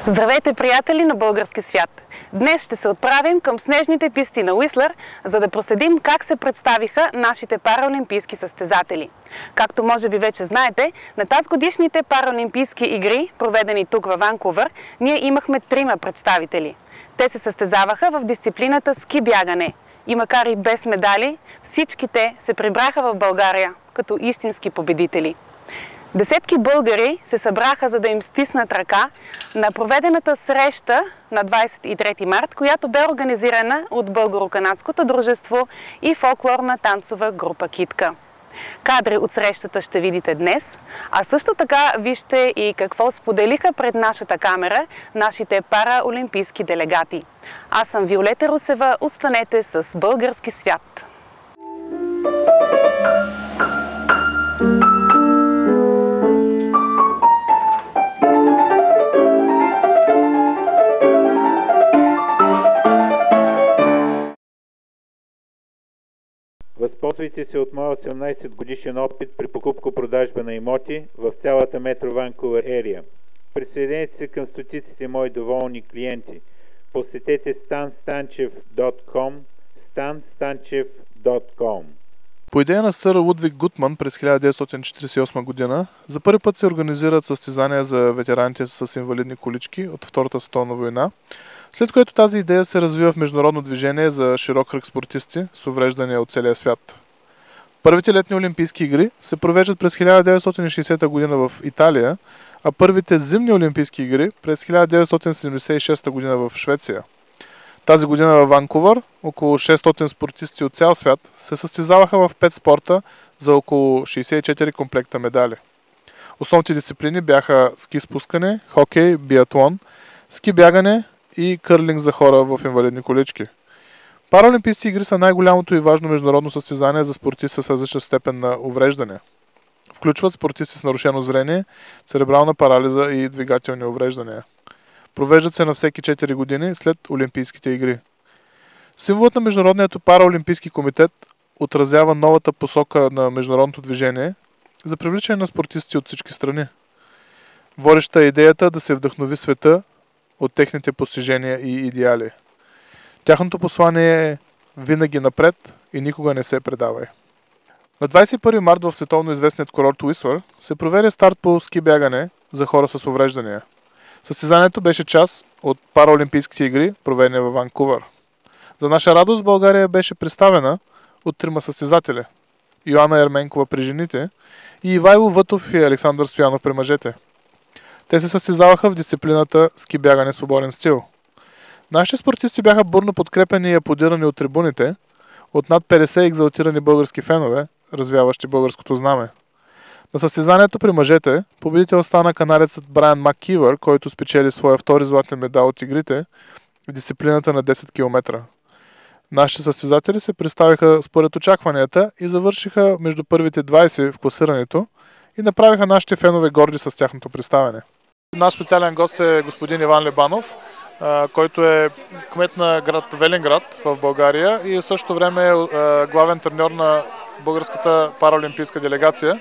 Здравейте, приятели на български свят! Днес ще се отправим към снежните писти на Уислър, за да проследим как се представиха нашите параолимпийски състезатели. Както може би вече знаете, на тазгодишните параолимпийски игри, проведени тук във Ванкувър, ние имахме 3 представители. Те се състезаваха в дисциплината ски бягане. И макар и без медали, всички те се прибраха в България като истински победители. Десетки българи се събраха, за да им стиснат ръка на проведената среща на 23 март, която бе организирана от Българо-канадското дружество и фолклорна танцова група Китка. Кадри от срещата ще видите днес, а също така вижте и какво споделиха пред нашата камера нашите параолимпийски делегати. Аз съм Виолета Русева, останете с български свят! Възползвайте се от моя 18 годишен опит при покупко-продажба на имоти в цялата метро Ванкувър ерия. Присъединете се към стотиците мои доволни клиенти. Посетете stanstanchev.com stanstanchev.com. По идея на сър Лудвиг Гутман през 1948 година за първи път се организират състезания за ветераните с инвалидни колички от Втората световна война, след което тази идея се развива в международно движение за широк кръг спортисти с увреждания от целия свят. Първите летни олимпийски игри се провеждат през 1960 година в Италия, а първите зимни олимпийски игри през 1976 година в Швеция. Тази година във Ванкувър около 600 спортисти от цял свят се състезаваха в 5 спорта за около 64 комплекта медали. Основните дисциплини бяха ски спускане, хокей, биатлон, ски бягане и кърлинг за хора в инвалидни колички. Параолимпийски игри са най-голямото и важно международно състезание за спортисти с различна степен на увреждане. Включват спортисти с нарушено зрение, церебрална парализа и двигателни увреждания. Провеждат се на всеки 4 години след Олимпийските игри. Символът на Международният параолимпийски комитет отразява новата посока на международното движение за привличане на спортисти от всички страни. Водеща е идеята да се вдъхнови света от техните постижения и идеали. Тяхното послание е винаги напред и никога не се предавай. На 21 март в световно известният курорт Уислър се проведе старт по ски бягане за хора с увреждания. Състезанието беше част от параолимпийските игри, проведени във Ванкувър. За наша радост България беше представена от 3 състезатели – Йоанна Ерменкова при жените и Ивайло Вътов и Александър Стоянов при мъжете. Те се състезаваха в дисциплината ски бягане свободен стил. Нашите спортисти бяха бурно подкрепени и аплодирани от трибуните, от над 50 екзалтирани български фенове, развяващи българското знаме. На състезанието при мъжете победител стана канадецът Брайан Маккивър, който спечели своя втори златен медал от игрите в дисциплината на 10 км. Нашите състезатели се представиха според очакванията и завършиха между първите 20 в класирането и направиха нашите фенове горди с тяхното представяне. Наш специален гост е господин Иван Лебанов, който е кмет на град Велинград в България и в същото време е главен треньор на българската параолимпийска делегация.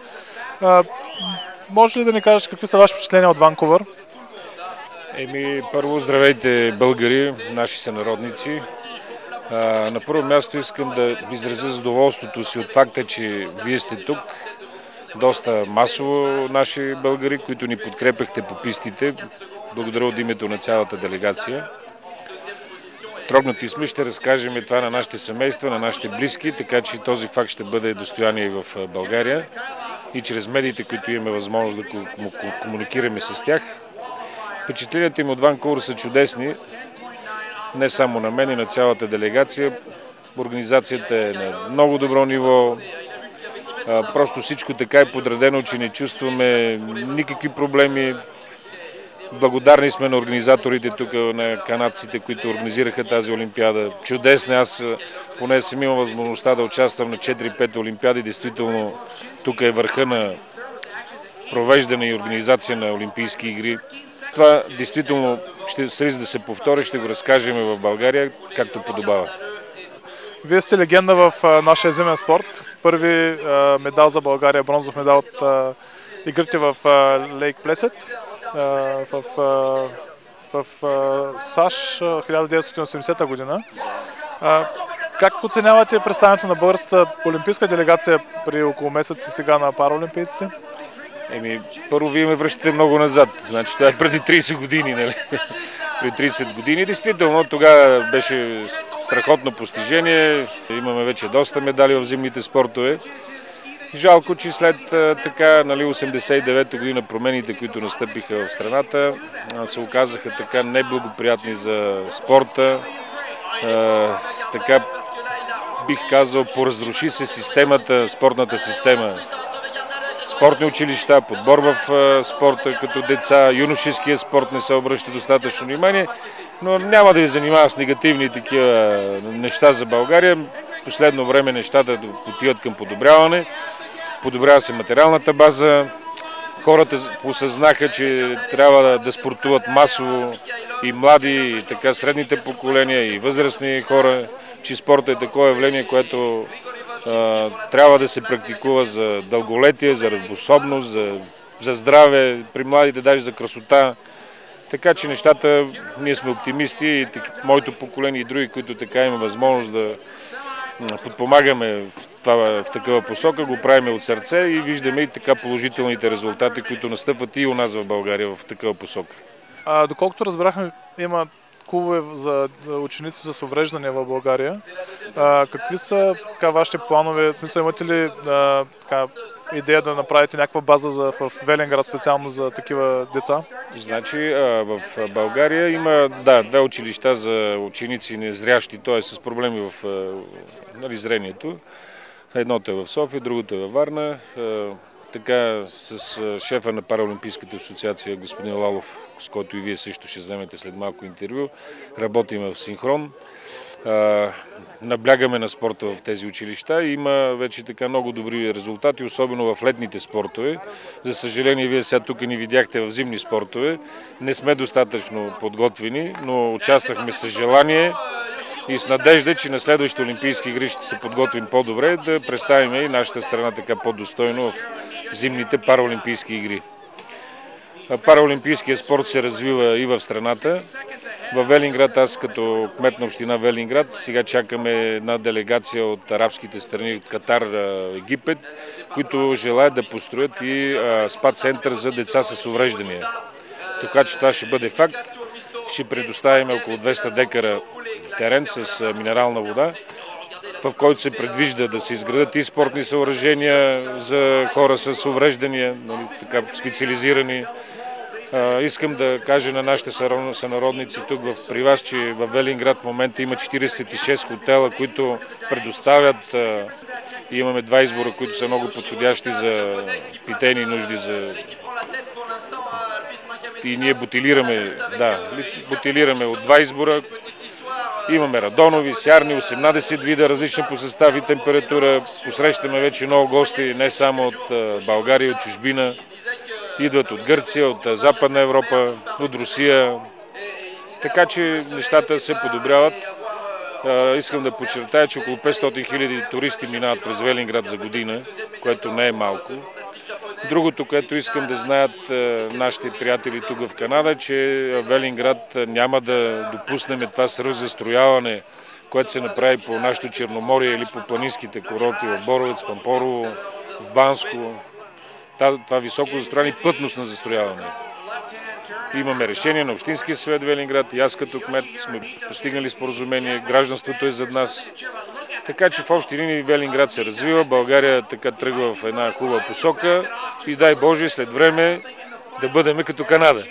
Може ли да ни кажеш какви са ваши впечатления от Ванкувър? Първо здравейте българи, наши сънародници. На първо място искам да изразя задоволството си от факта, че вие сте тук. Доста масово наши българи, които ни подкрепяхте по пистите. Благодаря от името на цялата делегация. Трогнати сме, ще разкажем това на нашите семейства, на нашите близки, така че този факт ще бъде достояние и в България и чрез медиите, които имаме възможност да комуникираме с тях. Впечатленията им от Ванкувър са чудесни, не само на мен и на цялата делегация. Организацията е на много добро ниво, просто всичко така е подредено, че не чувстваме никакви проблеми. Благодарни сме на организаторите тук, на канадците, които организираха тази олимпиада. Чудесна, аз поне съм имал възможността да участвам на 4-5 олимпиади. Действително тук е върха на провеждане и организация на олимпийски игри. Това действително ще се да се повтори, ще го разкажем в България, както подобава. Вие сте легенда в нашия зимен спорт. Първи медал за България, бронзов медал от игрите в Лейк Плесет, в в САЩ 1980 година. Как оценявате представянето на българската олимпийска делегация при около месец и сега на параолимпийците? Първо вие ме връщате много назад. Значи това е преди 30 години, нали? При 30 години. Действително, тогава беше страхотно постижение. Имаме вече доста медали в зимните спортове. Жалко, че след така, 89-та година промените, които настъпиха в страната, се оказаха така неблагоприятни за спорта. Така бих казал, поразруши се системата, спортната система. Спортни училища, подбор в спорта като деца, юношеския спорт не се обръща достатъчно внимание, но няма да ви занимава с негативни такива неща за България. Последно време нещата отиват към подобряване. Подобрява се материалната база. Хората осъзнаха, че трябва да спортуват масово и млади, и така средните поколения, и възрастни хора, че спортът е такова явление, което трябва да се практикува за дълголетие, за работоспособност, за здраве, при младите даже за красота. Така че нещата, ние сме оптимисти и моето поколение и други, които така има възможност да подпомагаме в такава посока, го правиме от сърце и виждаме и така положителните резултати, които настъпват и у нас в България в такава посока. Доколкото разбрахме, има клубове за ученици с увреждания в България. Какви са вашите планове? В смисъл, имате ли идея да направите някаква база в Велинград специално за такива деца? Значи в България има две училища за ученици незрящи, т.е. с проблеми в зрението. Едното е в София, другото е във Варна. Така с шефа на Параолимпийската асоциация господин Лалов, с който и вие също ще вземете след малко интервю, работим в синхрон. Наблягаме на спорта в тези училища и има вече така много добри резултати, особено в летните спортове. За съжаление, вие сега тук ни видяхте в зимни спортове. Не сме достатъчно подготвени, но участвахме с желание и с надежда, че на следващите Олимпийски игри ще се подготвим по-добре, да представим и нашата страна така по-достойно в зимните параолимпийски игри. Параолимпийският спорт се развива и в страната. В Велинград, аз като кмет на община Велинград, сега чакаме една делегация от арабските страни, от Катар, Египет, които желаят да построят и спа-център за деца с увреждания. Така че това ще бъде факт. Ще предоставим около 200 декара терен с минерална вода, в който се предвижда да се изградат и спортни съоръжения за хора с увреждания, така специализирани. Искам да кажа на нашите сънародници тук при вас, че в Велинград в момента има 46 хотела, които предоставят и имаме 2 избора, които са много подходящи за питейни нужди. И ние бутилираме от 2 избора. Имаме радонови, сярни, 18 вида, различни по състав и температура. Посрещаме вече много гости, не само от България, от чужбина. Идват от Гърция, от Западна Европа, от Русия. Така че нещата се подобряват. Искам да подчертая, че около 500 хиляди туристи минават през Велинград за година, което не е малко. Другото, което искам да знаят нашите приятели тук в Канада, че Велинград няма да допуснем това свръхзастрояване, което се направи по нашото Черноморие или по планинските курорти в Боровец, Пампорово, в Банско. Това високо застрояване и плътност на застрояване. Имаме решение на Общинския съвет Велинград и аз като кмет сме постигнали споразумение, гражданството е зад нас. Така че в общи линии Велинград се развива, България така тръгва в една хубава посока и дай Боже след време да бъдем като Канада.